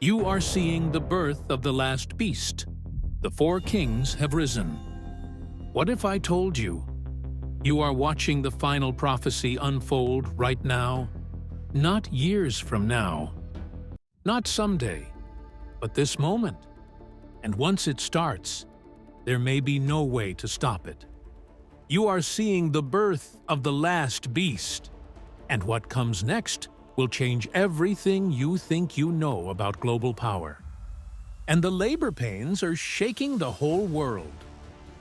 You are seeing the birth of the last beast. The four kings have risen. What if I told you? You are watching the final prophecy unfold right now, not years from now, not someday, but this moment. And once it starts, there may be no way to stop it. You are seeing the birth of the last beast, and what comes next will change everything you think you know about global power. And the labor pains are shaking the whole world.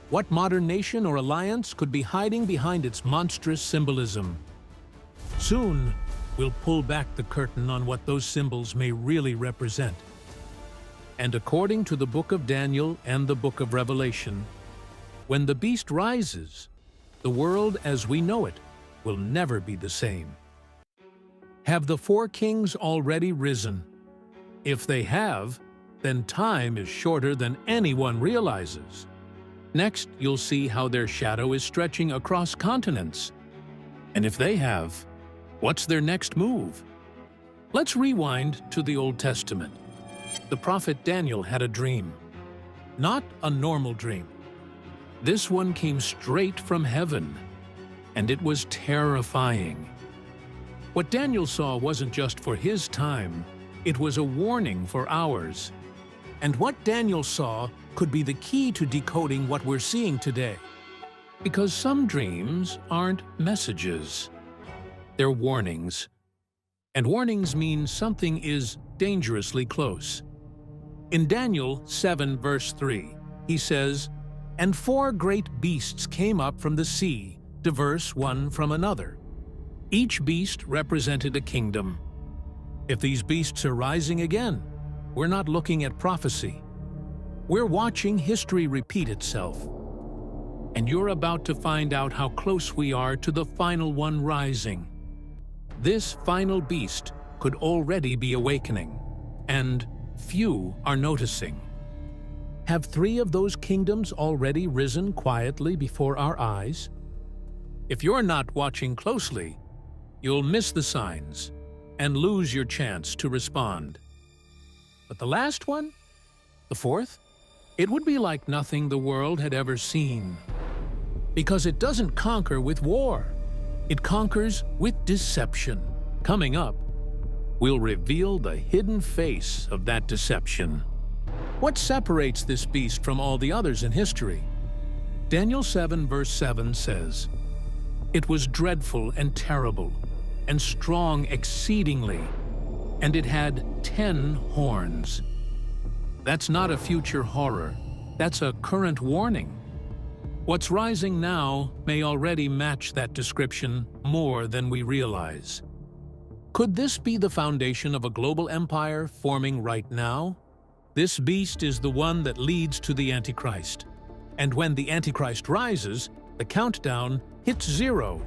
What modern nation or alliance could be hiding behind its monstrous symbolism? Soon, we'll pull back the curtain on what those symbols may really represent. And according to the book of Daniel and the book of Revelation, when the beast rises, the world as we know it will never be the same. Have the four kings already risen? If they have, then time is shorter than anyone realizes. Next, you'll see how their shadow is stretching across continents. And if they have, what's their next move? Let's rewind to the Old Testament. The prophet Daniel had a dream. Not a normal dream. This one came straight from heaven, and it was terrifying. What Daniel saw wasn't just for his time, it was a warning for ours. And what Daniel saw could be the key to decoding what we're seeing today. Because some dreams aren't messages, they're warnings. And warnings mean something is dangerously close. In Daniel 7 verse 3, he says, "And four great beasts came up from the sea, diverse one from another. Each beast represented a kingdom." If these beasts are rising again, we're not looking at prophecy. We're watching history repeat itself. And you're about to find out how close we are to the final one rising. This final beast could already be awakening, and few are noticing. Have three of those kingdoms already risen quietly before our eyes? If you're not watching closely, you'll miss the signs and lose your chance to respond. But the last one, the fourth, it would be like nothing the world had ever seen. Because it doesn't conquer with war, it conquers with deception. Coming up, we'll reveal the hidden face of that deception. What separates this beast from all the others in history? Daniel 7 verse 7 says, "It was dreadful and terrible, and strong exceedingly, and it had 10 horns." That's not a future horror, that's a current warning. What's rising now may already match that description more than we realize. Could this be the foundation of a global empire forming right now? This beast is the one that leads to the Antichrist. And when the Antichrist rises, the countdown hits 0.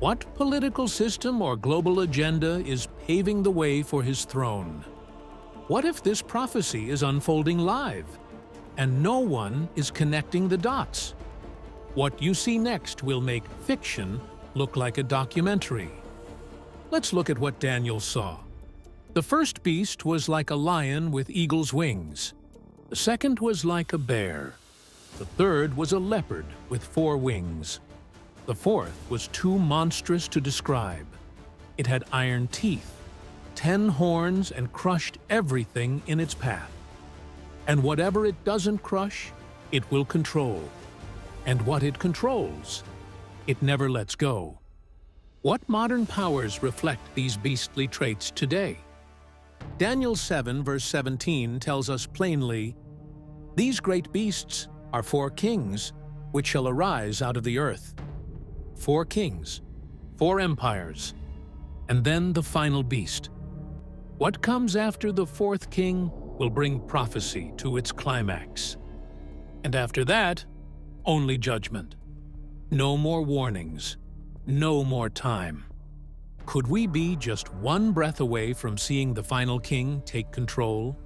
What political system or global agenda is paving the way for his throne? What if this prophecy is unfolding live, and no one is connecting the dots? What you see next will make fiction look like a documentary. Let's look at what Daniel saw. The first beast was like a lion with eagle's wings. The second was like a bear. The third was a leopard with 4 wings. The fourth was too monstrous to describe. It had iron teeth, 10 horns, and crushed everything in its path. And whatever it doesn't crush, it will control. And what it controls, it never lets go. What modern powers reflect these beastly traits today? Daniel 7 verse 17 tells us plainly, "These great beasts are 4 kings, which shall arise out of the earth." 4 kings, 4 empires, and then the final beast. What comes after the 4th king will bring prophecy to its climax. And after that, only judgment. No more warnings, no more time. Could we be just one breath away from seeing the final king take control?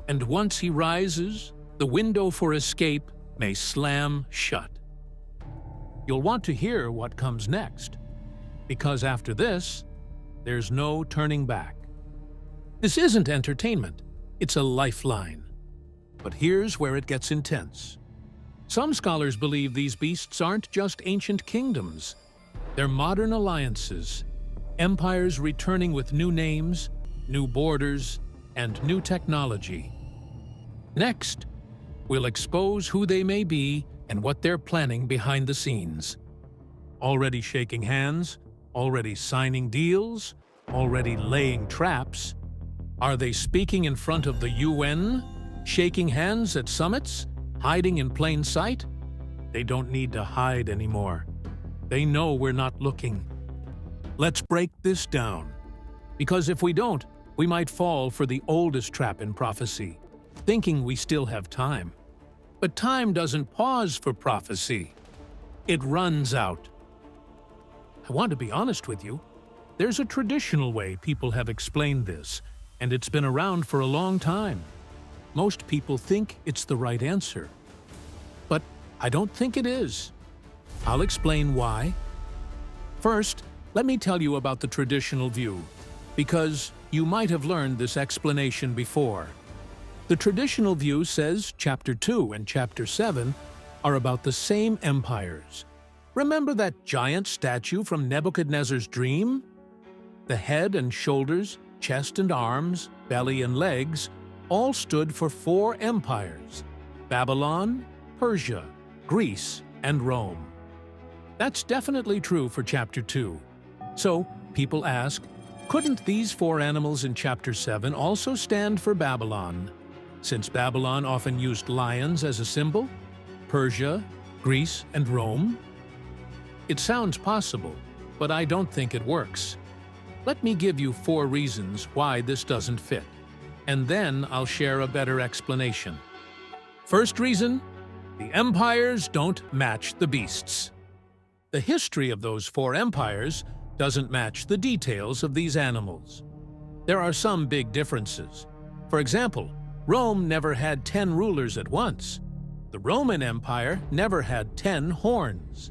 And once he rises, the window for escape may slam shut. You'll want to hear what comes next, because after this, there's no turning back. This isn't entertainment. It's a lifeline. But here's where it gets intense. Some scholars believe these beasts aren't just ancient kingdoms. They're modern alliances, empires returning with new names, new borders, and new technology. Next, we'll expose who they may be and what they're planning behind the scenes. Already shaking hands, already signing deals, already laying traps. Are they speaking in front of the UN, shaking hands at summits, hiding in plain sight? They don't need to hide anymore. They know we're not looking. Let's break this down. Because if we don't, we might fall for the oldest trap in prophecy, thinking we still have time. But time doesn't pause for prophecy. It runs out. I want to be honest with you. There's a traditional way people have explained this, and it's been around for a long time. Most people think it's the right answer. But I don't think it is. I'll explain why. First, let me tell you about the traditional view, because you might have learned this explanation before. The traditional view says Chapter 2 and Chapter 7 are about the same empires. Remember that giant statue from Nebuchadnezzar's dream? The head and shoulders, chest and arms, belly and legs all stood for 4 empires: Babylon, Persia, Greece, and Rome. That's definitely true for Chapter 2. So, people ask, couldn't these 4 animals in Chapter 7 also stand for Babylon? Since Babylon often used lions as a symbol, Persia, Greece, and Rome? It sounds possible, but I don't think it works. Let me give you 4 reasons why this doesn't fit, and then I'll share a better explanation. First reason, the empires don't match the beasts. The history of those 4 empires doesn't match the details of these animals. There are some big differences. For example, Rome never had 10 rulers at once. The Roman Empire never had 10 horns.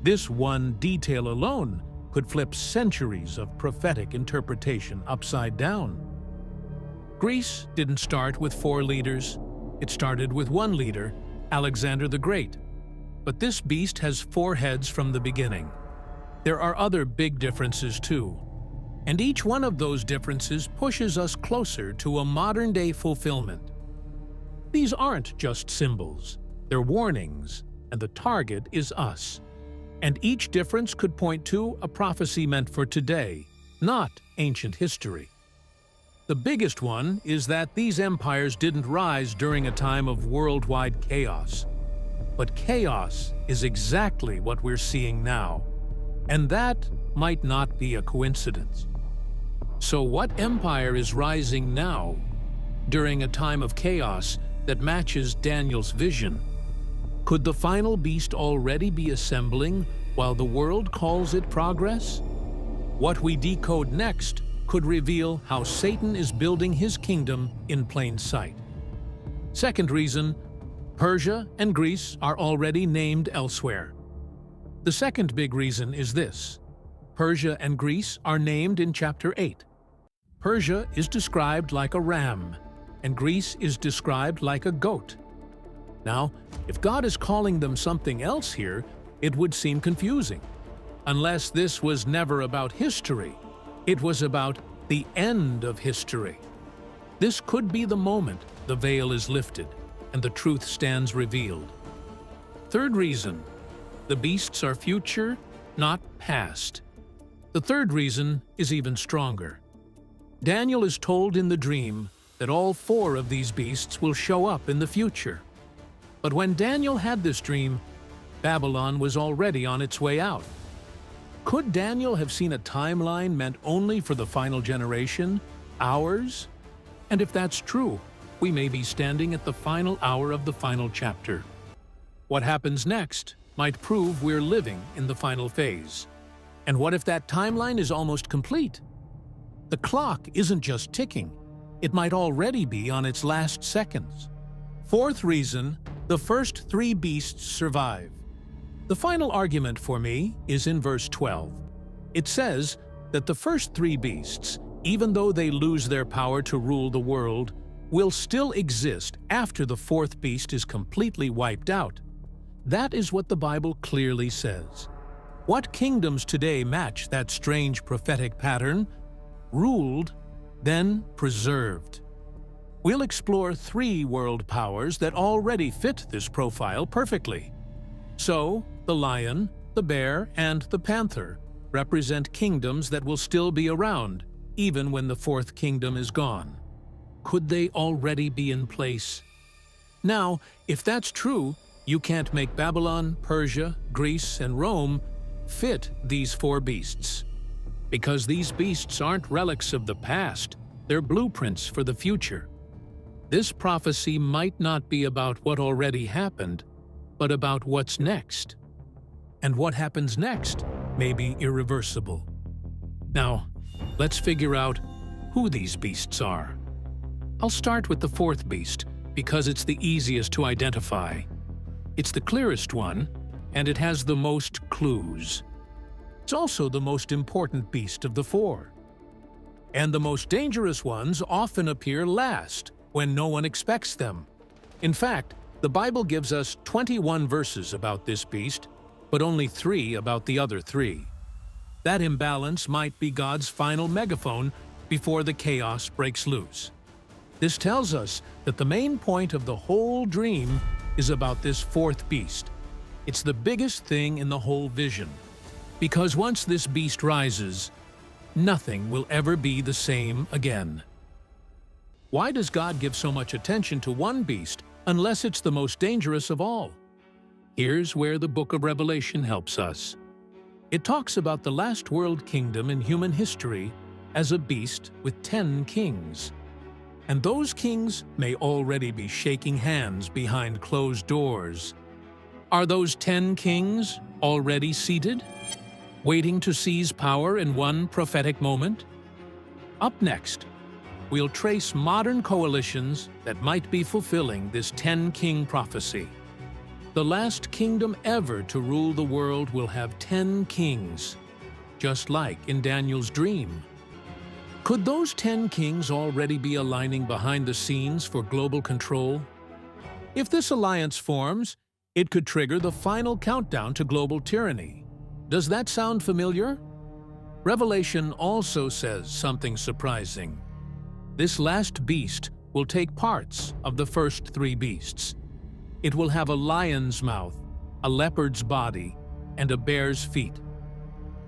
This one detail alone could flip centuries of prophetic interpretation upside down. Greece didn't start with 4 leaders. It started with 1 leader, Alexander the Great. But this beast has 4 heads from the beginning. There are other big differences too. And each one of those differences pushes us closer to a modern-day fulfillment. These aren't just symbols. They're warnings, and the target is us. And each difference could point to a prophecy meant for today, not ancient history. The biggest one is that these empires didn't rise during a time of worldwide chaos. But chaos is exactly what we're seeing now. And that might not be a coincidence. So what empire is rising now, during a time of chaos that matches Daniel's vision? Could the final beast already be assembling while the world calls it progress? What we decode next could reveal how Satan is building his kingdom in plain sight. Second reason, Persia and Greece are already named elsewhere. The second big reason is this. Persia and Greece are named in Chapter 8. Persia is described like a ram, and Greece is described like a goat. Now, if God is calling them something else here, it would seem confusing. Unless this was never about history, it was about the end of history. This could be the moment the veil is lifted and the truth stands revealed. Third reason, the beasts are future, not past. The third reason is even stronger. Daniel is told in the dream that all 4 of these beasts will show up in the future. But when Daniel had this dream, Babylon was already on its way out. Could Daniel have seen a timeline meant only for the final generation, ours? And if that's true, we may be standing at the final hour of the final chapter. What happens next might prove we're living in the final phase. And what if that timeline is almost complete? The clock isn't just ticking. It might already be on its last seconds. Fourth reason, the first 3 beasts survive. The final argument for me is in verse 12. It says that the first 3 beasts, even though they lose their power to rule the world, will still exist after the fourth beast is completely wiped out. That is what the Bible clearly says. What kingdoms today match that strange prophetic pattern? Ruled, then preserved. We'll explore 3 world powers that already fit this profile perfectly. So, the lion, the bear, and the panther represent kingdoms that will still be around, even when the fourth kingdom is gone. Could they already be in place? Now, if that's true, you can't make Babylon, Persia, Greece, and Rome fit these 4 beasts. Because these beasts aren't relics of the past, they're blueprints for the future. This prophecy might not be about what already happened, but about what's next. And what happens next may be irreversible. Now, let's figure out who these beasts are. I'll start with the fourth beast because it's the easiest to identify. It's the clearest one, and it has the most clues. It's also the most important beast of the 4. And the most dangerous ones often appear last, when no one expects them. In fact, the Bible gives us 21 verses about this beast, but only 3 about the other 3. That imbalance might be God's final megaphone before the chaos breaks loose. This tells us that the main point of the whole dream is about this fourth beast. It's the biggest thing in the whole vision. Because once this beast rises, nothing will ever be the same again. Why does God give so much attention to one beast unless it's the most dangerous of all? Here's where the book of Revelation helps us. It talks about the last world kingdom in human history as a beast with 10 kings. And those kings may already be shaking hands behind closed doors. Are those 10 kings already seated, waiting to seize power in one prophetic moment? Up next, we'll trace modern coalitions that might be fulfilling this 10-king prophecy. The last kingdom ever to rule the world will have 10 kings, just like in Daniel's dream. Could those 10 kings already be aligning behind the scenes for global control? If this alliance forms, it could trigger the final countdown to global tyranny. Does that sound familiar? Revelation also says something surprising. This last beast will take parts of the first 3 beasts. It will have a lion's mouth, a leopard's body, and a bear's feet.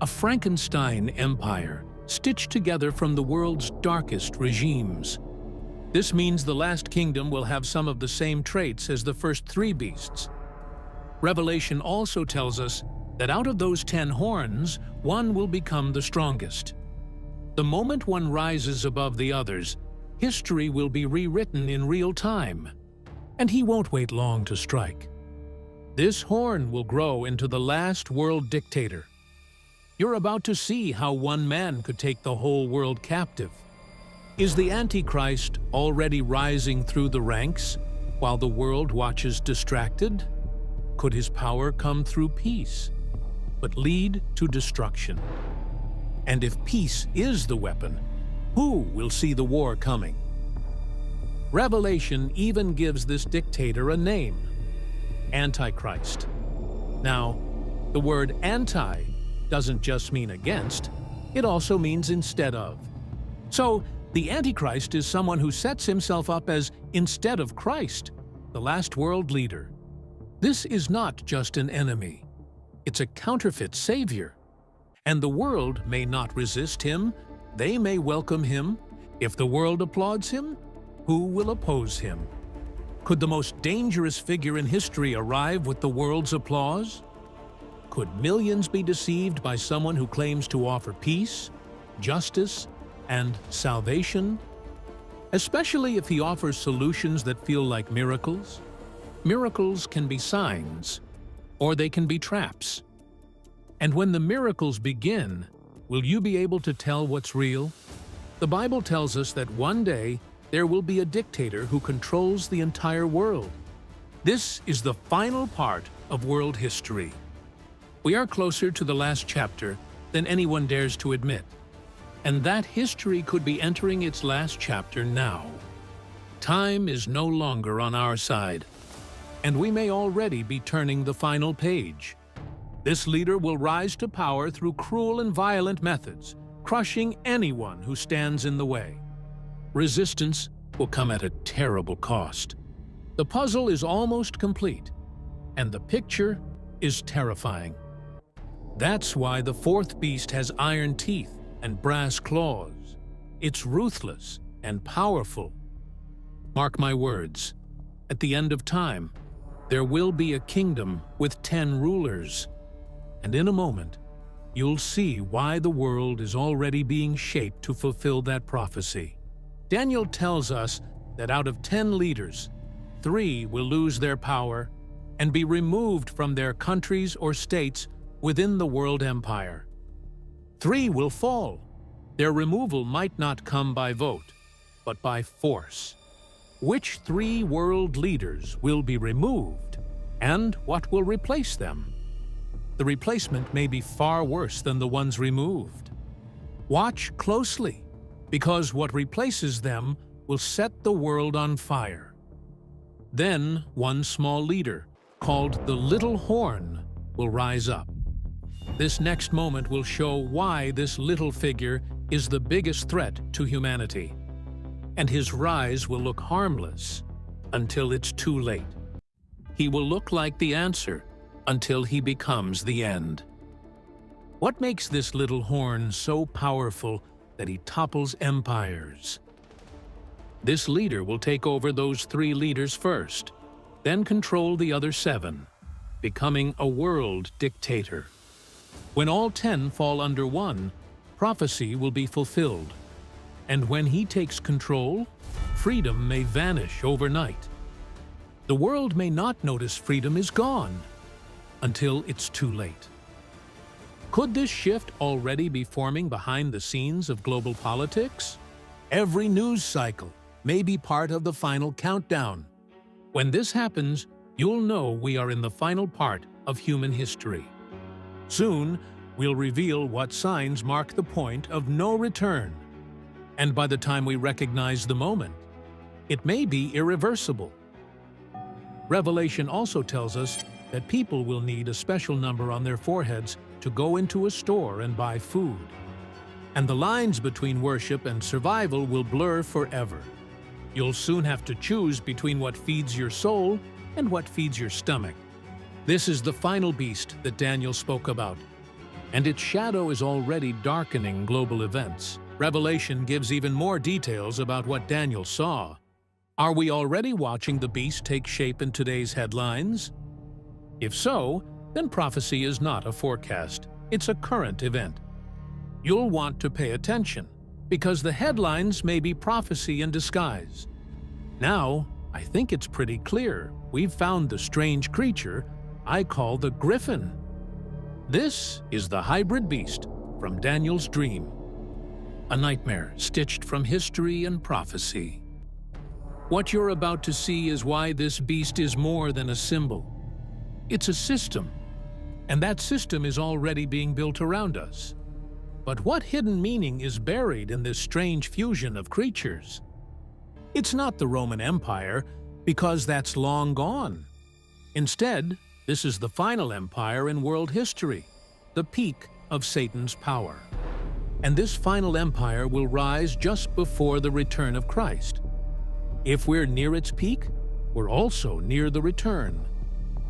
A Frankenstein empire stitched together from the world's darkest regimes. This means the last kingdom will have some of the same traits as the first 3 beasts. Revelation also tells us that out of those 10 horns, one will become the strongest. The moment one rises above the others, history will be rewritten in real time, and he won't wait long to strike. This horn will grow into the last world dictator. You're about to see how one man could take the whole world captive. Is the Antichrist already rising through the ranks while the world watches distracted? Could his power come through peace, but lead to destruction? And if peace is the weapon, who will see the war coming? Revelation even gives this dictator a name: Antichrist. Now, the word anti doesn't just mean against, it also means instead of. So, the Antichrist is someone who sets himself up as instead of Christ, the last world leader. This is not just an enemy, it's a counterfeit savior. And the world may not resist him, they may welcome him. If the world applauds him, who will oppose him? Could the most dangerous figure in history arrive with the world's applause? Could millions be deceived by someone who claims to offer peace, justice, and salvation? Especially if he offers solutions that feel like miracles. Miracles can be signs, or they can be traps. And when the miracles begin, will you be able to tell what's real? The Bible tells us that one day there will be a dictator who controls the entire world. This is the final part of world history. We are closer to the last chapter than anyone dares to admit. And that history could be entering its last chapter now. Time is no longer on our side, and we may already be turning the final page. This leader will rise to power through cruel and violent methods, crushing anyone who stands in the way. Resistance will come at a terrible cost. The puzzle is almost complete, and the picture is terrifying. That's why the fourth beast has iron teeth and brass claws. It's ruthless and powerful. Mark my words, at the end of time, there will be a kingdom with 10 rulers. And in a moment, you'll see why the world is already being shaped to fulfill that prophecy. Daniel tells us that out of 10 leaders, 3 will lose their power and be removed from their countries or states within the world empire. 3 will fall. Their removal might not come by vote, but by force. Which 3 world leaders will be removed, and what will replace them? The replacement may be far worse than the ones removed. Watch closely, because what replaces them will set the world on fire. Then one small leader, called the Little Horn, will rise up. This next moment will show why this little figure is the biggest threat to humanity. And his rise will look harmless until it's too late. He will look like the answer until he becomes the end. What makes this little horn so powerful that he topples empires? This leader will take over those 3 leaders first, then control the other 7, becoming a world dictator. When all 10 fall under one, prophecy will be fulfilled. And when he takes control, freedom may vanish overnight. The world may not notice freedom is gone until it's too late. Could this shift already be forming behind the scenes of global politics? Every news cycle may be part of the final countdown. When this happens, you'll know we are in the final part of human history. Soon, we'll reveal what signs mark the point of no return. And by the time we recognize the moment, it may be irreversible. Revelation also tells us that people will need a special number on their foreheads to go into a store and buy food. And the lines between worship and survival will blur forever. You'll soon have to choose between what feeds your soul and what feeds your stomach. This is the final beast that Daniel spoke about, and its shadow is already darkening global events. Revelation gives even more details about what Daniel saw. Are we already watching the beast take shape in today's headlines? If so, then prophecy is not a forecast, it's a current event. You'll want to pay attention, because the headlines may be prophecy in disguise. Now, I think it's pretty clear we've found the strange creature I call the griffin. This is the hybrid beast from Daniel's dream. A nightmare stitched from history and prophecy. What you're about to see is why this beast is more than a symbol. It's a system, and that system is already being built around us. But what hidden meaning is buried in this strange fusion of creatures? It's not the Roman Empire, because that's long gone. Instead, this is the final empire in world history, the peak of Satan's power. And this final empire will rise just before the return of Christ. If we're near its peak, we're also near the return.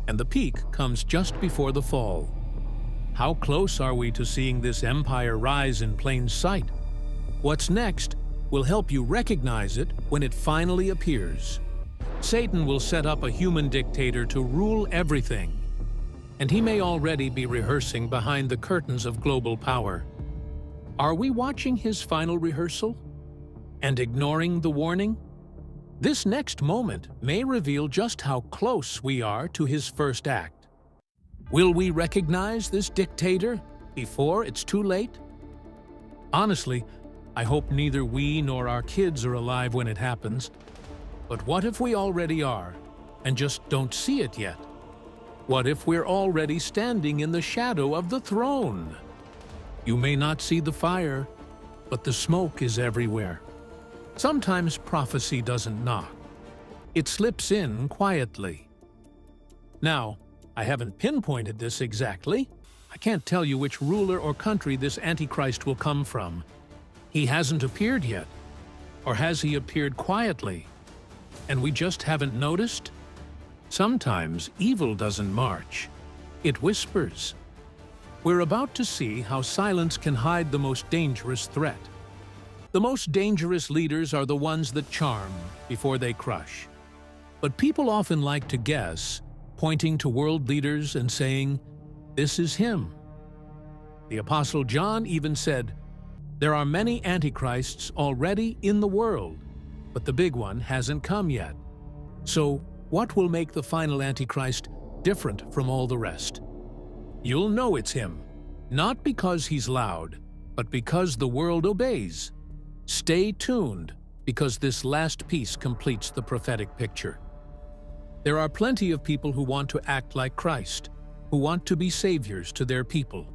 And the peak comes just before the fall. How close are we to seeing this empire rise in plain sight? What's next will help you recognize it when it finally appears. Satan will set up a human dictator to rule everything, and he may already be rehearsing behind the curtains of global power. Are we watching his final rehearsal and ignoring the warning? This next moment may reveal just how close we are to his first act. Will we recognize this dictator before it's too late? Honestly, I hope neither we nor our kids are alive when it happens. But what if we already are, and just don't see it yet? What if we're already standing in the shadow of the throne? You may not see the fire, but the smoke is everywhere. Sometimes prophecy doesn't knock, It slips in quietly. Now, I haven't pinpointed this exactly. I can't tell you which ruler or country this Antichrist will come from. He hasn't appeared yet. Or has he appeared quietly? And we just haven't noticed? Sometimes evil doesn't march. It whispers. We're about to see how silence can hide the most dangerous threat. The most dangerous leaders are the ones that charm before they crush. But people often like to guess, pointing to world leaders and saying, "This is him." The Apostle John even said, "There are many antichrists already in the world, but the big one hasn't come yet." So, what will make the final Antichrist different from all the rest? You'll know it's him, not because he's loud, but because the world obeys. Stay tuned, because this last piece completes the prophetic picture. There are plenty of people who want to act like Christ, who want to be saviors to their people.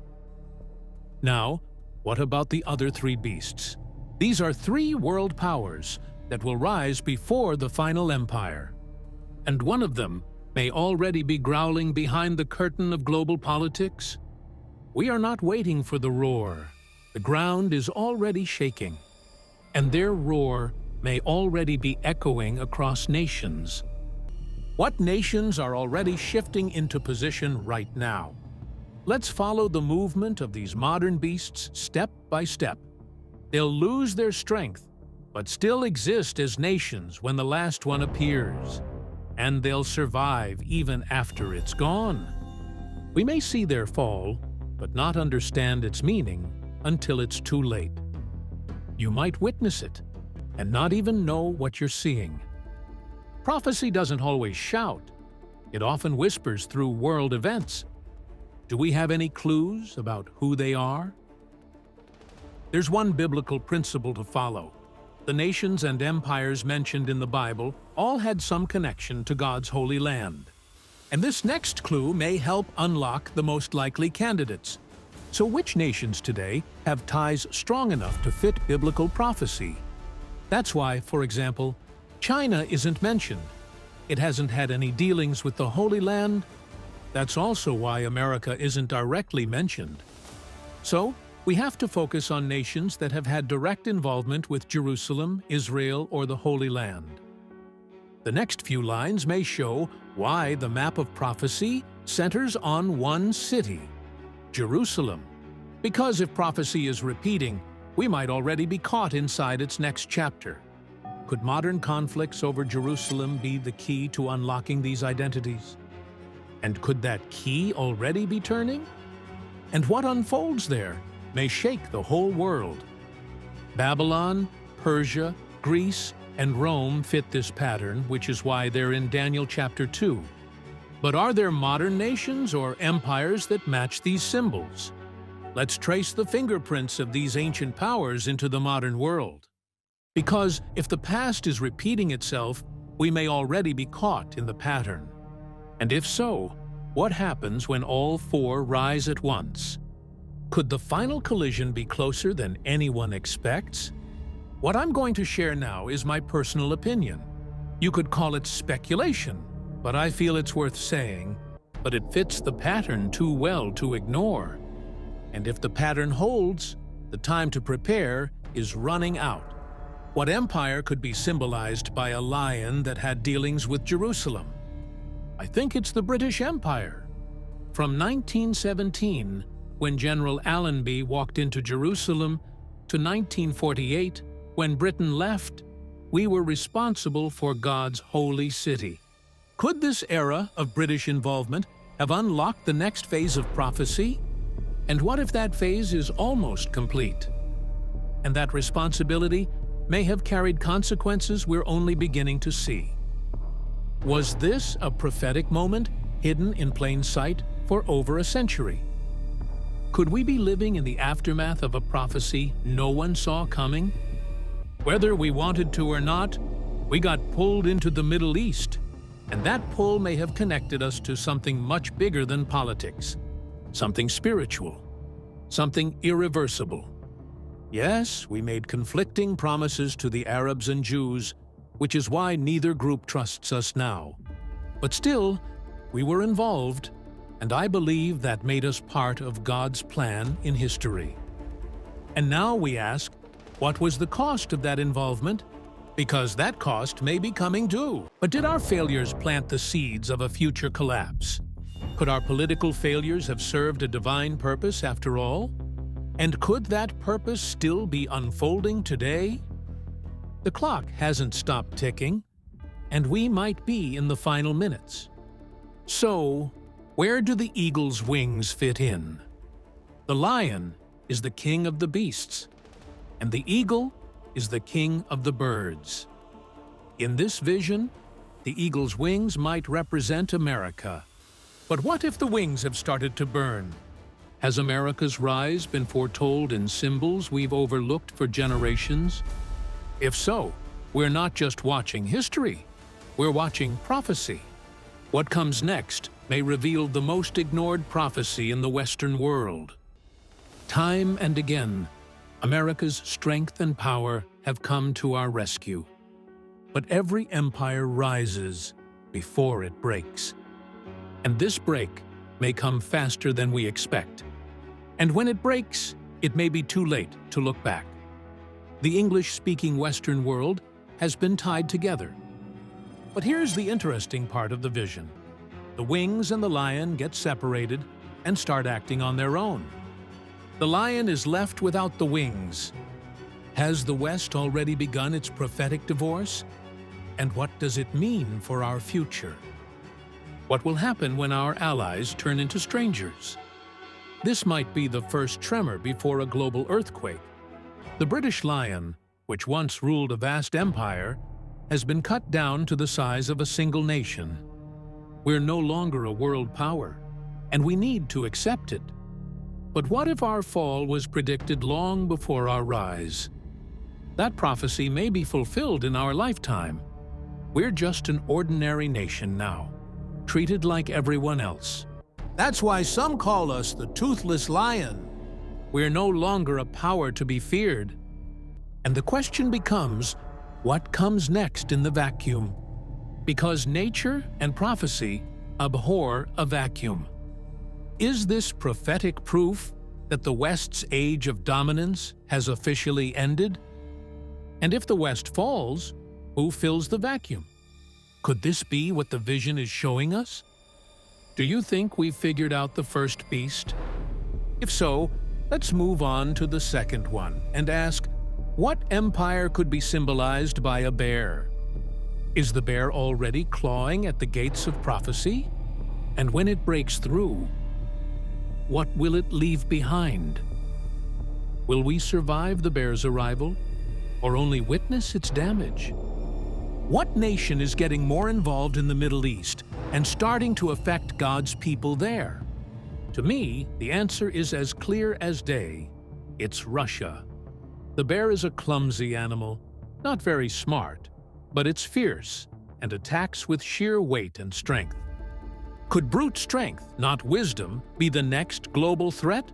Now, what about the other three beasts? These are three world powers that will rise before the final empire. And one of them may already be growling behind the curtain of global politics. We are not waiting for the roar. The ground is already shaking. And their roar may already be echoing across nations. What nations are already shifting into position right now? Let's follow the movement of these modern beasts step by step. They'll lose their strength, but still exist as nations when the last one appears. And they'll survive even after it's gone. We may see their fall, but not understand its meaning until it's too late. You might witness it and not even know what you're seeing. Prophecy doesn't always shout. It often whispers through world events. Do we have any clues about who they are? There's one biblical principle to follow. The nations and empires mentioned in the Bible all had some connection to God's holy land. And this next clue may help unlock the most likely candidates. So which nations today have ties strong enough to fit biblical prophecy? That's why, for example, China isn't mentioned. It hasn't had any dealings with the Holy Land. That's also why America isn't directly mentioned. So, we have to focus on nations that have had direct involvement with Jerusalem, Israel, or the Holy Land. The next few lines may show why the map of prophecy centers on one city, Jerusalem. Because if prophecy is repeating, we might already be caught inside its next chapter. Could modern conflicts over Jerusalem be the key to unlocking these identities? And could that key already be turning? And what unfolds there may shake the whole world. Babylon, Persia, Greece, and Rome fit this pattern, which is why they're in Daniel chapter 2. But are there modern nations or empires that match these symbols? Let's trace the fingerprints of these ancient powers into the modern world. Because if the past is repeating itself, we may already be caught in the pattern. And if so, what happens when all four rise at once? Could the final collision be closer than anyone expects? What I'm going to share now is my personal opinion. You could call it speculation, but I feel it's worth saying, but it fits the pattern too well to ignore. And if the pattern holds, the time to prepare is running out. What empire could be symbolized by a lion that had dealings with Jerusalem? I think it's the British Empire. From 1917, when General Allenby walked into Jerusalem, to 1948, when Britain left, we were responsible for God's holy city. Could this era of British involvement have unlocked the next phase of prophecy? And what if that phase is almost complete? And that responsibility may have carried consequences we're only beginning to see. Was this a prophetic moment hidden in plain sight for over a century? Could we be living in the aftermath of a prophecy no one saw coming? Whether we wanted to or not, we got pulled into the Middle East, and that pull may have connected us to something much bigger than politics, something spiritual, something irreversible. Yes, we made conflicting promises to the Arabs and Jews, which is why neither group trusts us now. But still, we were involved, and I believe that made us part of God's plan in history. And now we ask, what was the cost of that involvement? Because that cost may be coming due. But did our failures plant the seeds of a future collapse? Could our political failures have served a divine purpose after all? And could that purpose still be unfolding today? The clock hasn't stopped ticking, and we might be in the final minutes. So, where do the eagle's wings fit in? The lion is the king of the beasts, and the eagle is the king of the birds. In this vision, the eagle's wings might represent America. But what if the wings have started to burn? Has America's rise been foretold in symbols we've overlooked for generations? If so, we're not just watching history, we're watching prophecy. What comes next may reveal the most ignored prophecy in the Western world. Time and again, America's strength and power have come to our rescue. But every empire rises before it breaks. And this break may come faster than we expect. And when it breaks, it may be too late to look back. The English-speaking Western world has been tied together. But here's the interesting part of the vision. The wings and the lion get separated and start acting on their own. The lion is left without the wings. Has the West already begun its prophetic divorce? And what does it mean for our future? What will happen when our allies turn into strangers? This might be the first tremor before a global earthquake. The British lion, which once ruled a vast empire, has been cut down to the size of a single nation. We're no longer a world power, and we need to accept it. But what if our fall was predicted long before our rise? That prophecy may be fulfilled in our lifetime. We're just an ordinary nation now, treated like everyone else. That's why some call us the toothless lion. We're no longer a power to be feared. And the question becomes, what comes next in the vacuum? Because nature and prophecy abhor a vacuum. Is this prophetic proof that the West's age of dominance has officially ended? And if the West falls, who fills the vacuum? Could this be what the vision is showing us? Do you think we've figured out the first beast? If so, let's move on to the second one and ask, what empire could be symbolized by a bear? Is the bear already clawing at the gates of prophecy? And when it breaks through, what will it leave behind? Will we survive the bear's arrival, or only witness its damage? What nation is getting more involved in the Middle East and starting to affect God's people there? To me, the answer is as clear as day. It's Russia. The bear is a clumsy animal, not very smart, but it's fierce and attacks with sheer weight and strength. Could brute strength, not wisdom, be the next global threat?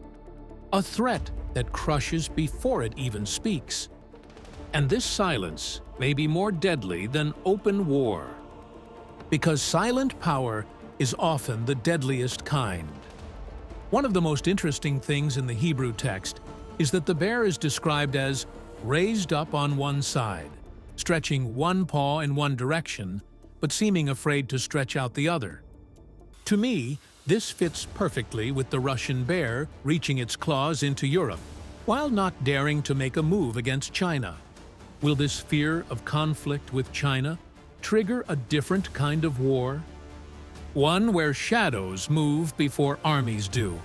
A threat that crushes before it even speaks. And this silence may be more deadly than open war. Because silent power is often the deadliest kind. One of the most interesting things in the Hebrew text is that the bear is described as raised up on one side, stretching one paw in one direction, but seeming afraid to stretch out the other. To me, this fits perfectly with the Russian bear reaching its claws into Europe, while not daring to make a move against China. Will this fear of conflict with China trigger a different kind of war? One where shadows move before armies do.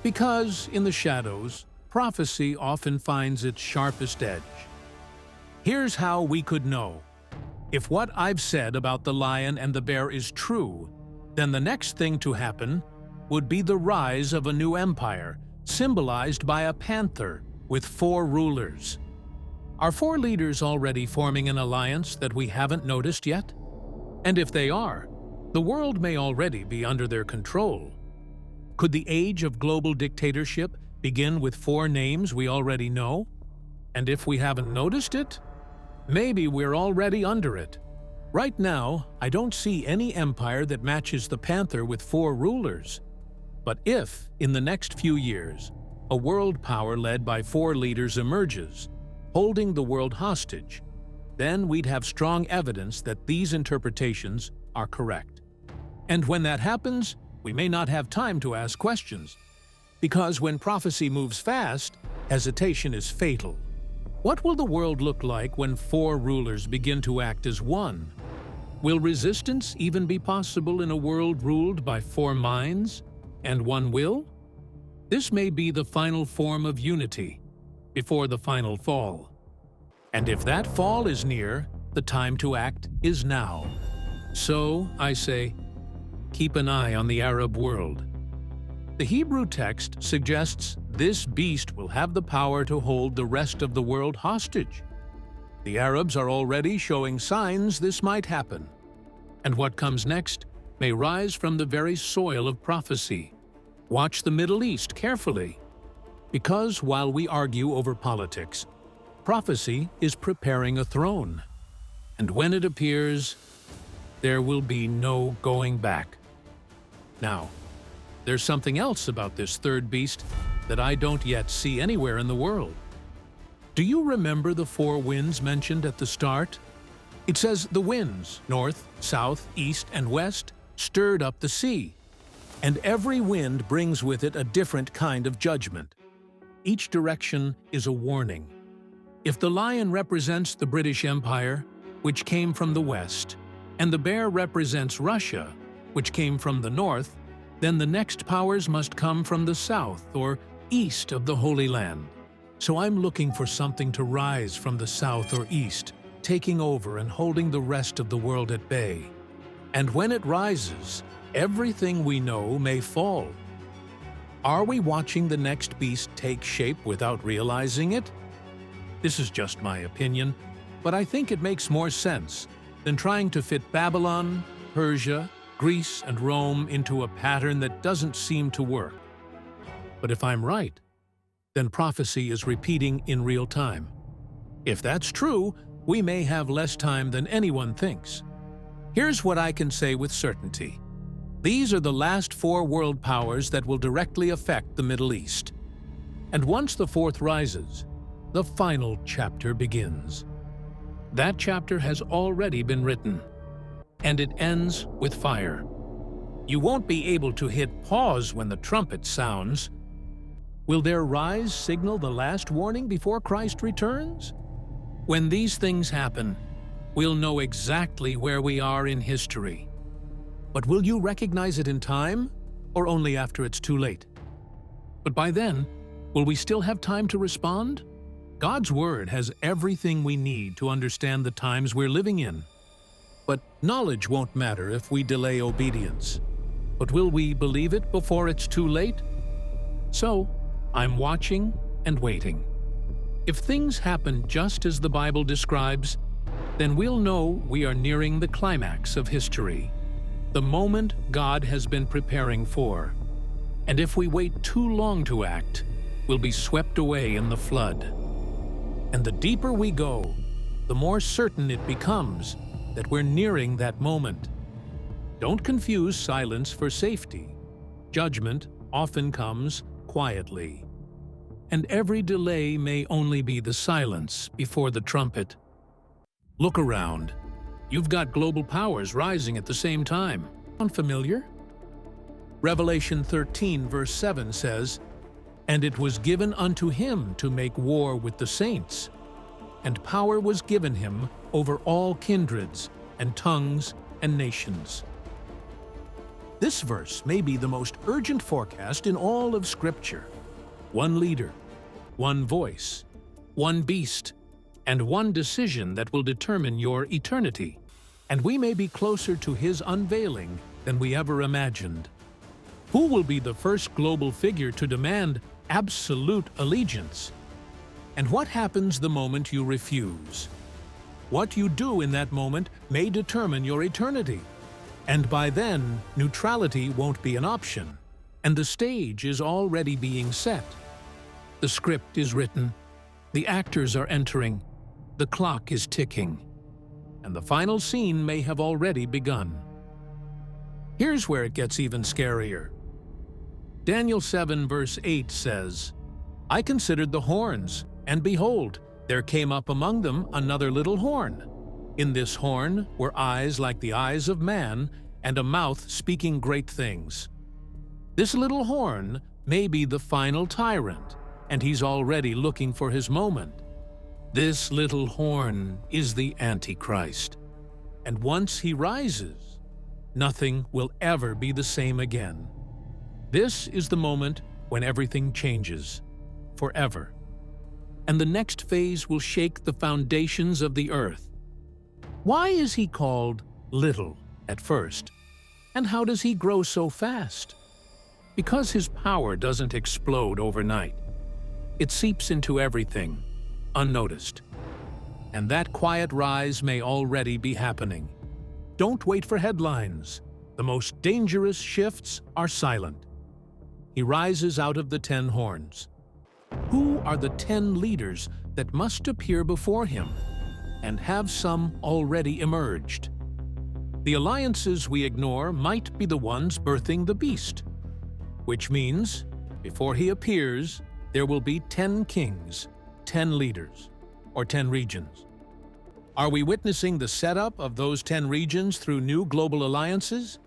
Because in the shadows, prophecy often finds its sharpest edge. Here's how we could know. If what I've said about the lion and the bear is true, then the next thing to happen would be the rise of a new empire, symbolized by a panther with 4 rulers. Are 4 leaders already forming an alliance that we haven't noticed yet? And if they are, the world may already be under their control. Could the age of global dictatorship begin with 4 names we already know? And if we haven't noticed it, Maybe we're already under it. Right now, I don't see any empire that matches the panther with 4 rulers. But if, in the next few years, a world power led by 4 leaders emerges, holding the world hostage, then we'd have strong evidence that these interpretations are correct. And when that happens, we may not have time to ask questions. Because when prophecy moves fast, hesitation is fatal. What will the world look like when 4 rulers begin to act as one? Will resistance even be possible in a world ruled by 4 minds and 1 will? This may be the final form of unity, before the final fall. And if that fall is near, the time to act is now. So, I say, keep an eye on the Arab world. The Hebrew text suggests this beast will have the power to hold the rest of the world hostage. The Arabs are already showing signs this might happen. And what comes next may rise from the very soil of prophecy. Watch the Middle East carefully. Because while we argue over politics, prophecy is preparing a throne. And when it appears, there will be no going back. Now, there's something else about this 3rd beast that I don't yet see anywhere in the world. Do you remember the 4 winds mentioned at the start? It says the winds, north, south, east, and west, stirred up the sea. And every wind brings with it a different kind of judgment. Each direction is a warning. If the lion represents the British Empire, which came from the west, and the bear represents Russia, which came from the north, then the next powers must come from the south or east of the Holy Land. So I'm looking for something to rise from the south or east, taking over and holding the rest of the world at bay. And when it rises, everything we know may fall. Are we watching the next beast take shape without realizing it? This is just my opinion, but I think it makes more sense than trying to fit Babylon, Persia, Greece, and Rome into a pattern that doesn't seem to work. But if I'm right, then prophecy is repeating in real time. If that's true, we may have less time than anyone thinks. Here's what I can say with certainty. These are the last 4 world powers that will directly affect the Middle East. And once the 4th rises, the final chapter begins. That chapter has already been written, and it ends with fire. You won't be able to hit pause when the trumpet sounds. Will their rise signal the last warning before Christ returns? When these things happen, we'll know exactly where we are in history. But will you recognize it in time, or only after it's too late? But by then, will we still have time to respond? God's Word has everything we need to understand the times we're living in. But knowledge won't matter if we delay obedience. But will we believe it before it's too late? So, I'm watching and waiting. If things happen just as the Bible describes, then we'll know we are nearing the climax of history, the moment God has been preparing for. And if we wait too long to act, we'll be swept away in the flood. And the deeper we go, the more certain it becomes that we're nearing that moment. Don't confuse silence for safety. Judgment often comes quietly. And every delay may only be the silence before the trumpet. Look around. You've got global powers rising at the same time. Sound familiar? Revelation 13 verse 7 says, "And it was given unto him to make war with the saints, and power was given him over all kindreds and tongues and nations." This verse may be the most urgent forecast in all of Scripture. One leader, one voice, one beast, and one decision that will determine your eternity. And we may be closer to his unveiling than we ever imagined. Who will be the first global figure to demand absolute allegiance? And what happens the moment you refuse? What you do in that moment may determine your eternity. And by then, neutrality won't be an option, and the stage is already being set. The script is written, the actors are entering, The clock is ticking, and the final scene may have already begun. Here's where it gets even scarier. Daniel 7 verse 8 says, "I considered the horns, and behold, there came up among them another little horn. In this horn were eyes like the eyes of man, and a mouth speaking great things." This little horn may be the final tyrant, and he's already looking for his moment. This little horn is the Antichrist, and once he rises, nothing will ever be the same again. This is the moment when everything changes, forever. And the next phase will shake the foundations of the earth. Why is he called little at first? And how does he grow so fast? Because his power doesn't explode overnight. It seeps into everything, unnoticed. And that quiet rise may already be happening. Don't wait for headlines. The most dangerous shifts are silent. He rises out of the 10 horns. Who are the 10 leaders that must appear before him? And have some already emerged? The alliances we ignore might be the ones birthing the beast. Which means, before he appears, there will be 10 kings, 10 leaders, or 10 regions. Are we witnessing the setup of those 10 regions through new global alliances?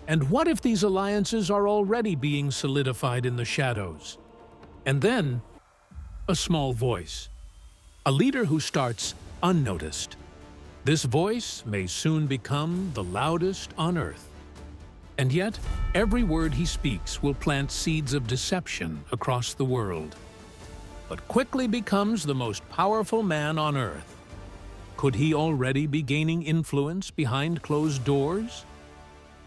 And what if these alliances are already being solidified in the shadows? And then, a small voice. A leader who starts unnoticed. This voice may soon become the loudest on earth. And yet, every word he speaks will plant seeds of deception across the world. But quickly becomes the most powerful man on earth. Could he already be gaining influence behind closed doors?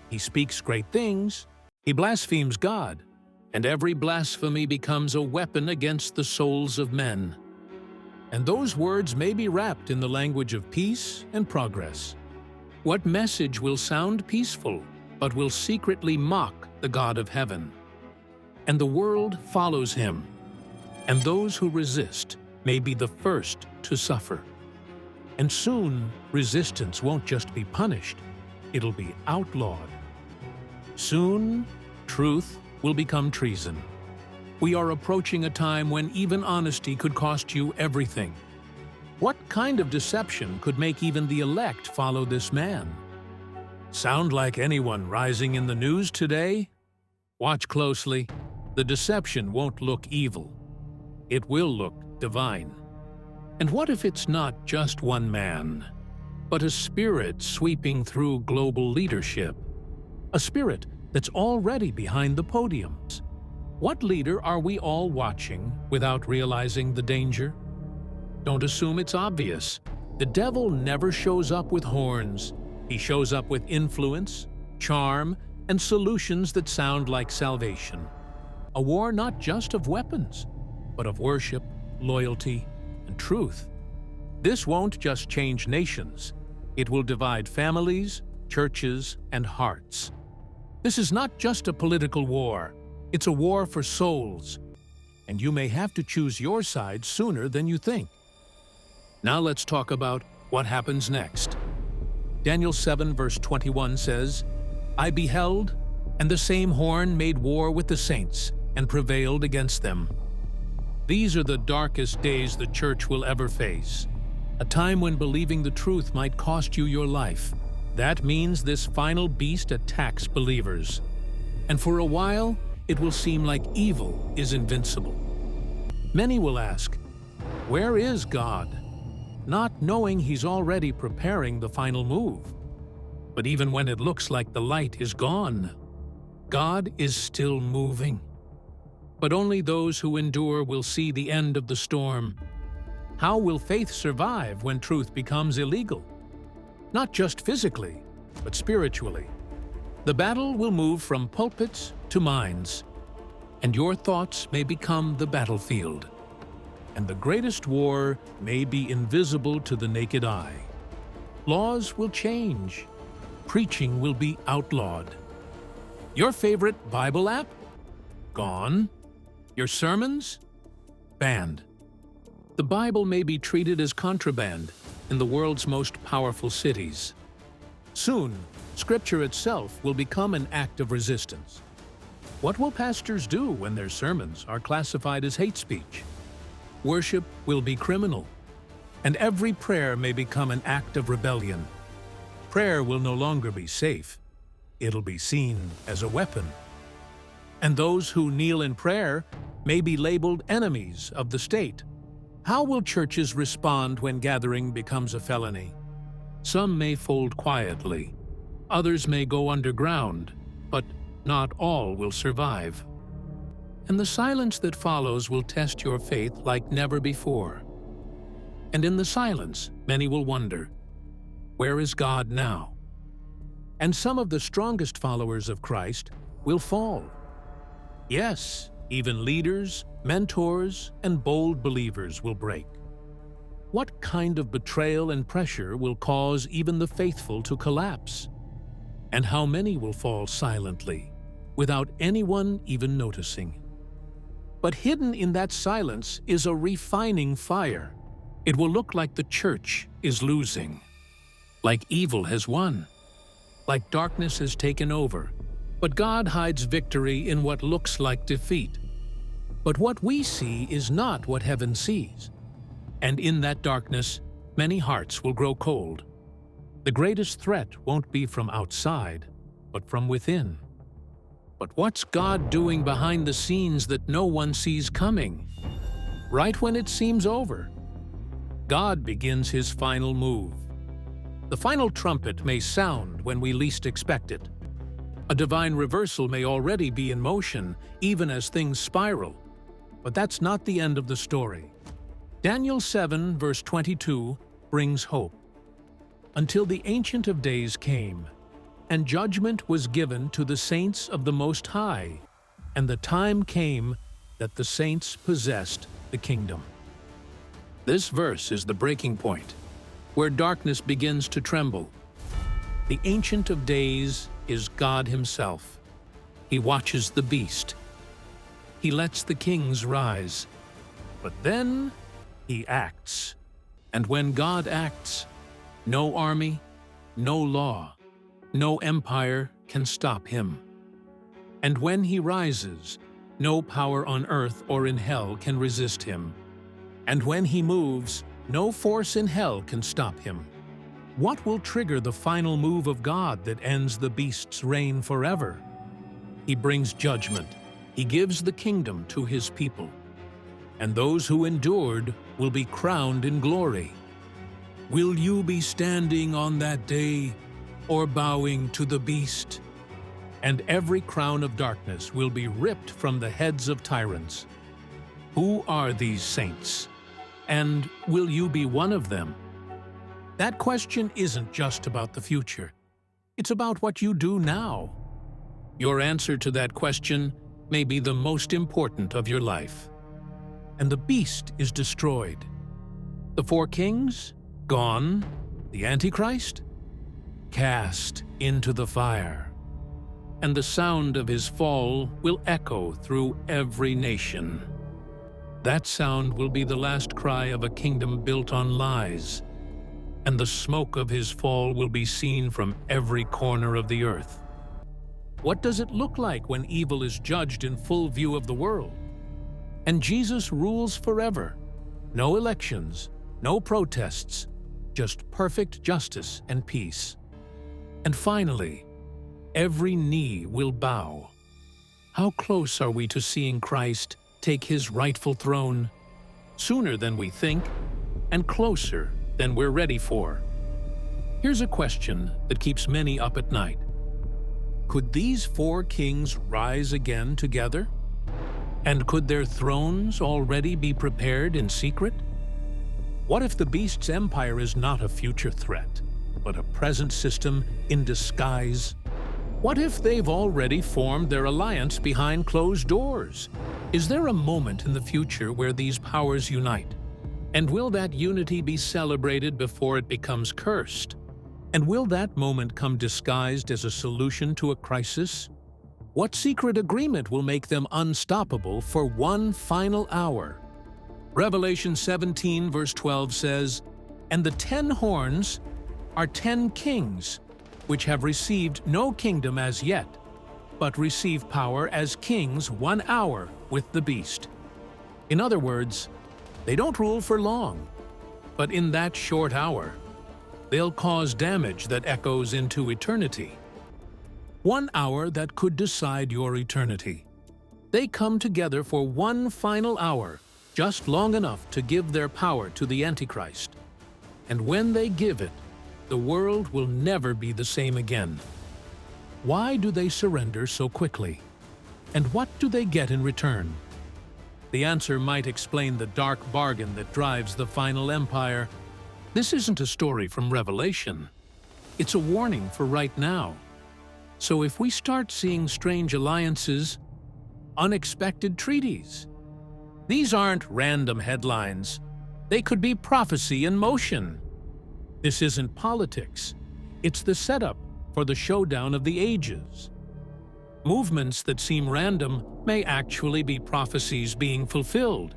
He speaks great things. He blasphemes God. And every blasphemy becomes a weapon against the souls of men. And those words may be wrapped in the language of peace and progress. What message will sound peaceful, but will secretly mock the God of heaven? And the world follows him, and those who resist may be the first to suffer. And soon, resistance won't just be punished, it'll be outlawed. Soon, truth will become treason. We are approaching a time when even honesty could cost you everything. What kind of deception could make even the elect follow this man? Sound like anyone rising in the news today? Watch closely. The deception won't look evil. It will look divine. And what if it's not just one man, but a spirit sweeping through global leadership? A spirit that's already behind the podiums. What leader are we all watching without realizing the danger? Don't assume it's obvious. The devil never shows up with horns. He shows up with influence, charm, and solutions that sound like salvation. A war not just of weapons, but of worship, loyalty, and truth. This won't just change nations. It will divide families, churches, and hearts. This is not just a political war. It's a war for souls. And you may have to choose your side sooner than you think. Now let's talk about what happens next. Daniel 7 verse 21 says, "I beheld, and the same horn made war with the saints, and prevailed against them." These are the darkest days the church will ever face. A time when believing the truth might cost you your life. That means this final beast attacks believers. And for a while, it will seem like evil is invincible. Many will ask, where is God? Not knowing he's already preparing the final move. But even when it looks like the light is gone, God is still moving. But only those who endure will see the end of the storm. How will faith survive when truth becomes illegal? Not just physically, but spiritually. The battle will move from pulpits to minds, and your thoughts may become the battlefield. And the greatest war may be invisible to the naked eye. Laws will change. Preaching will be outlawed. Your favorite Bible app? Gone. Your sermons? Banned. The Bible may be treated as contraband in the world's most powerful cities. Soon, Scripture itself will become an act of resistance. What will pastors do when their sermons are classified as hate speech? Worship will be criminal, and every prayer may become an act of rebellion. Prayer will no longer be safe. It'll be seen as a weapon. And those who kneel in prayer may be labeled enemies of the state. How will churches respond when gathering becomes a felony? Some may fold quietly. Others may go underground, but not all will survive. And the silence that follows will test your faith like never before. And in the silence, many will wonder, where is God now? And some of the strongest followers of Christ will fall. Yes, even leaders, mentors, and bold believers will break. What kind of betrayal and pressure will cause even the faithful to collapse? And how many will fall silently, without anyone even noticing? But hidden in that silence is a refining fire. It will look like the church is losing, like evil has won, like darkness has taken over. But God hides victory in what looks like defeat. But what we see is not what heaven sees. And in that darkness, many hearts will grow cold. The greatest threat won't be from outside, but from within. But what's God doing behind the scenes that no one sees coming? Right when it seems over, God begins his final move. The final trumpet may sound when we least expect it. A divine reversal may already be in motion, even as things spiral. But that's not the end of the story. Daniel 7, verse 22, brings hope. Until the Ancient of Days came, and judgment was given to the saints of the Most High, and the time came that the saints possessed the kingdom. This verse is the breaking point, where darkness begins to tremble. The Ancient of Days is God himself. He watches the beast. He lets the kings rise. But then he acts. And when God acts, no army, no law, no empire can stop him. And when he rises, no power on earth or in hell can resist him. And when he moves, no force in hell can stop him. What will trigger the final move of God that ends the beast's reign forever? He brings judgment. He gives the kingdom to his people. And those who endured will be crowned in glory. Will you be standing on that day or bowing to the beast? And every crown of darkness will be ripped from the heads of tyrants. Who are these saints? And will you be one of them? That question isn't just about the future. It's about what you do now. Your answer to that question may be the most important of your life. And the beast is destroyed. The four kings? Gone. The Antichrist? Cast into the fire. And the sound of his fall will echo through every nation. That sound will be the last cry of a kingdom built on lies. And the smoke of his fall will be seen from every corner of the earth. What does it look like when evil is judged in full view of the world? And Jesus rules forever. No elections, no protests, just perfect justice and peace. And finally, every knee will bow. How close are we to seeing Christ take his rightful throne? Sooner than we think, and closer than we're ready for. Here's a question that keeps many up at night. Could these four kings rise again together? And could their thrones already be prepared in secret? What if the beast's empire is not a future threat, but a present system in disguise? What if they've already formed their alliance behind closed doors? Is there a moment in the future where these powers unite? And will that unity be celebrated before it becomes cursed? And will that moment come disguised as a solution to a crisis? What secret agreement will make them unstoppable for one final hour? Revelation 17 verse 12 says, "And the 10 horns are 10 kings, which have received no kingdom as yet, but receive power as kings 1 hour with the beast." In other words, they don't rule for long, but in that short hour, they'll cause damage that echoes into eternity. 1 hour that could decide your eternity. They come together for 1 final hour, just long enough to give their power to the Antichrist. And when they give it, the world will never be the same again. Why do they surrender so quickly? And what do they get in return? The answer might explain the dark bargain that drives the final empire. This isn't a story from Revelation. It's a warning for right now. So if we start seeing strange alliances, unexpected treaties, these aren't random headlines. They could be prophecy in motion. This isn't politics. It's the setup for the showdown of the ages. Movements that seem random may actually be prophecies being fulfilled.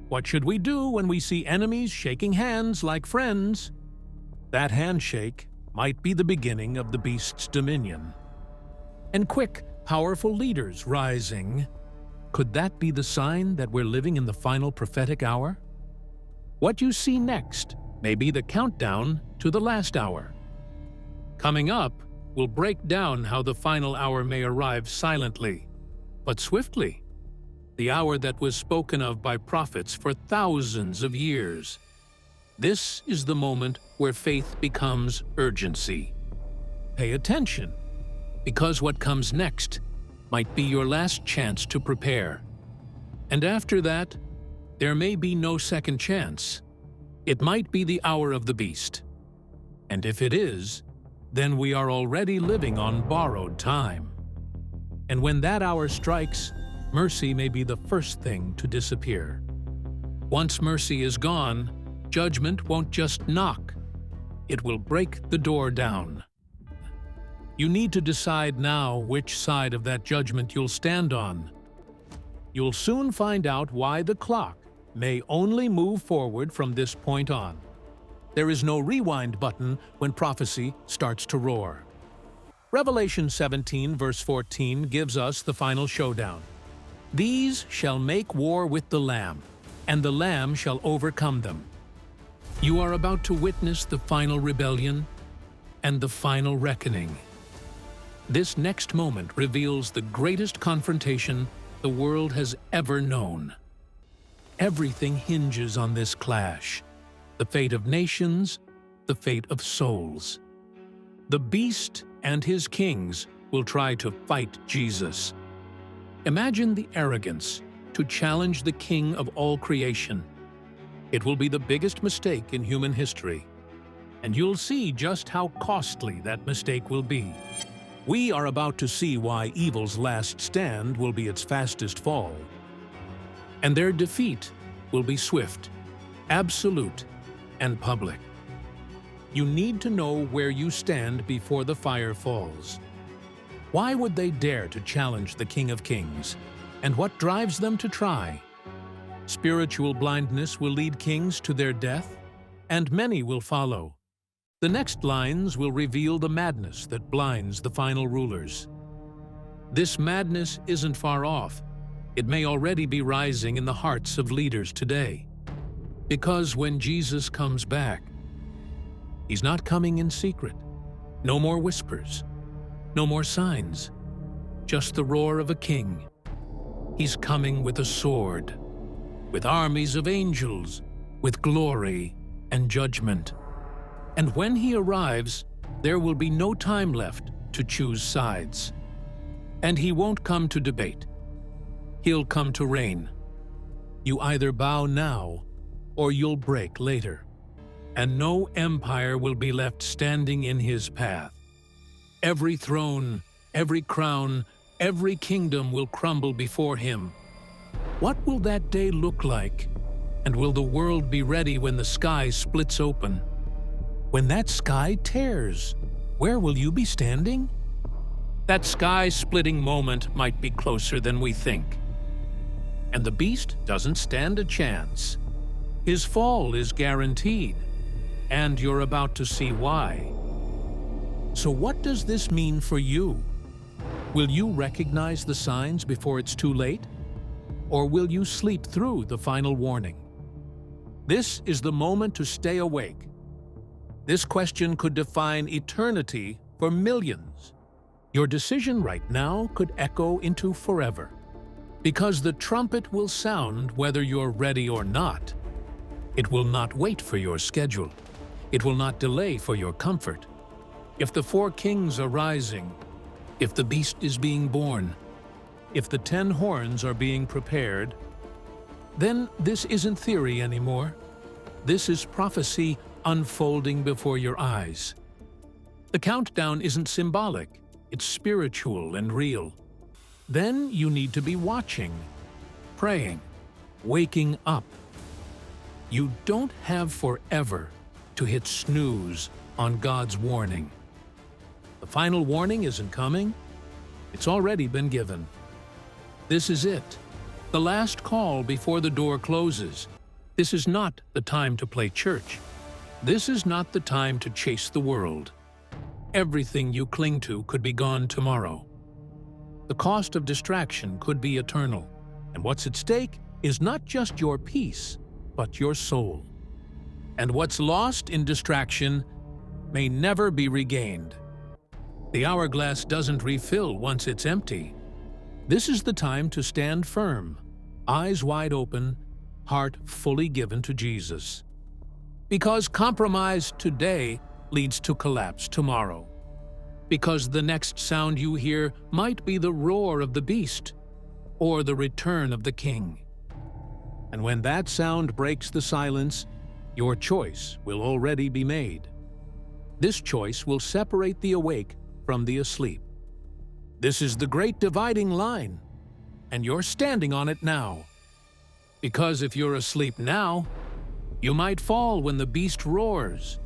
What should we do when we see enemies shaking hands like friends? That handshake might be the beginning of the beast's dominion. And quick, powerful leaders rising. Could that be the sign that we're living in the final prophetic hour? What you see next may be the countdown to the last hour. Coming up, we'll break down how the final hour may arrive silently, but swiftly. The hour that was spoken of by prophets for thousands of years. This is the moment where faith becomes urgency. Pay attention, because what comes next might be your last chance to prepare. And after that, there may be no second chance. It might be the hour of the beast. And if it is, then we are already living on borrowed time. And when that hour strikes, mercy may be the first thing to disappear. Once mercy is gone, judgment won't just knock. It will break the door down. You need to decide now which side of that judgment you'll stand on. You'll soon find out why the clock may only move forward from this point on. There is no rewind button when prophecy starts to roar. Revelation 17 verse 14 gives us the final showdown. "These shall make war with the Lamb, and the Lamb shall overcome them." You are about to witness the final rebellion and the final reckoning. This next moment reveals the greatest confrontation the world has ever known. Everything hinges on this clash. The fate of nations, the fate of souls. The beast and his kings will try to fight Jesus. Imagine the arrogance to challenge the King of all creation. It will be the biggest mistake in human history, and you'll see just how costly that mistake will be. We are about to see why evil's last stand will be its fastest fall. And their defeat will be swift, absolute, and public. You need to know where you stand before the fire falls. Why would they dare to challenge the King of Kings? And what drives them to try? Spiritual blindness will lead kings to their death, and many will follow. The next lines will reveal the madness that blinds the final rulers. This madness isn't far off. It may already be rising in the hearts of leaders today. Because when Jesus comes back, he's not coming in secret. No more whispers. No more signs. Just the roar of a king. He's coming with a sword, with armies of angels, with glory and judgment. And when he arrives, there will be no time left to choose sides. And he won't come to debate. He'll come to reign. You either bow now, or you'll break later. And no empire will be left standing in his path. Every throne, every crown, every kingdom will crumble before him. What will that day look like? And will the world be ready when the sky splits open? When that sky tears, where will you be standing? That sky-splitting moment might be closer than we think. And the beast doesn't stand a chance. His fall is guaranteed, and you're about to see why. So what does this mean for you? Will you recognize the signs before it's too late? Or will you sleep through the final warning? This is the moment to stay awake. This question could define eternity for millions. Your decision right now could echo into forever. Because the trumpet will sound whether you're ready or not. It will not wait for your schedule. It will not delay for your comfort. If the 4 kings are rising, if the beast is being born, if the 10 horns are being prepared, then this isn't theory anymore. This is prophecy unfolding before your eyes. The countdown isn't symbolic, it's spiritual and real. Then you need to be watching, praying, waking up. You don't have forever to hit snooze on God's warning. The final warning isn't coming. It's already been given. This is it, the last call before the door closes. This is not the time to play church. This is not the time to chase the world. Everything you cling to could be gone tomorrow. The cost of distraction could be eternal, and what's at stake is not just your peace, but your soul. And what's lost in distraction may never be regained. The hourglass doesn't refill once it's empty. This is the time to stand firm, eyes wide open, heart fully given to Jesus. Because compromise today leads to collapse tomorrow. Because the next sound you hear might be the roar of the beast or the return of the king. And when that sound breaks the silence, your choice will already be made. This choice will separate the awake from the asleep. This is the great dividing line, and you're standing on it now. Because if you're asleep now, you might fall when the beast roars,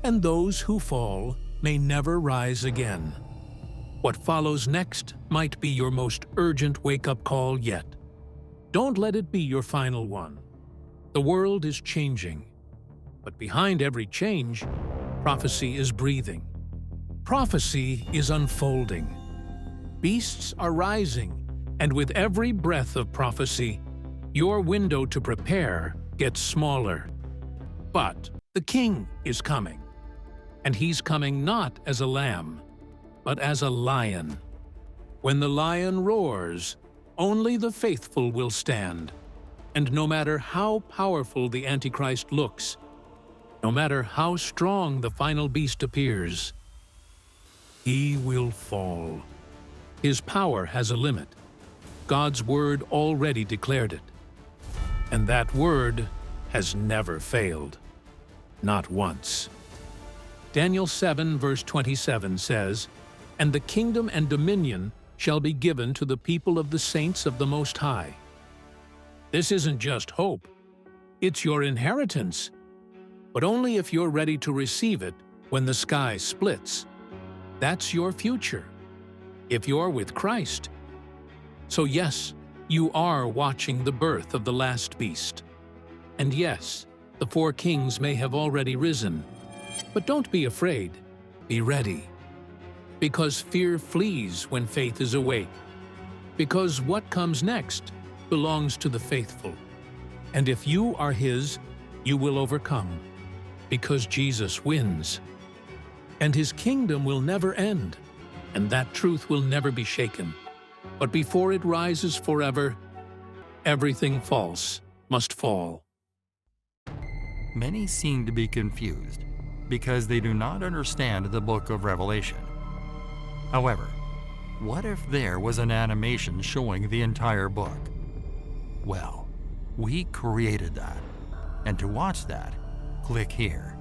and those who fall may never rise again. What follows next might be your most urgent wake-up call yet. Don't let it be your final one. The world is changing, but behind every change, prophecy is breathing. Prophecy is unfolding. Beasts are rising, and with every breath of prophecy, your window to prepare gets smaller. But the king is coming, and he's coming not as a lamb, but as a lion. When the lion roars, only the faithful will stand. And no matter how powerful the Antichrist looks, no matter how strong the final beast appears, he will fall. His power has a limit. God's word already declared it. And that word has never failed. Not once. Daniel 7 verse 27 says, "And the kingdom and dominion shall be given to the people of the saints of the Most High." This isn't just hope. It's your inheritance. But only if you're ready to receive it when the sky splits. That's your future, if you're with Christ. So yes, you are watching the birth of the last beast. And yes, the 4 kings may have already risen. But don't be afraid. Be ready. Because fear flees when faith is awake. Because what comes next belongs to the faithful. And if you are His, you will overcome. Because Jesus wins. And His kingdom will never end. And that truth will never be shaken. But before it rises forever, everything false must fall. Many seem to be confused because they do not understand the book of Revelation. However, what if there was an animation showing the entire book? Well, we created that. And to watch that, click here.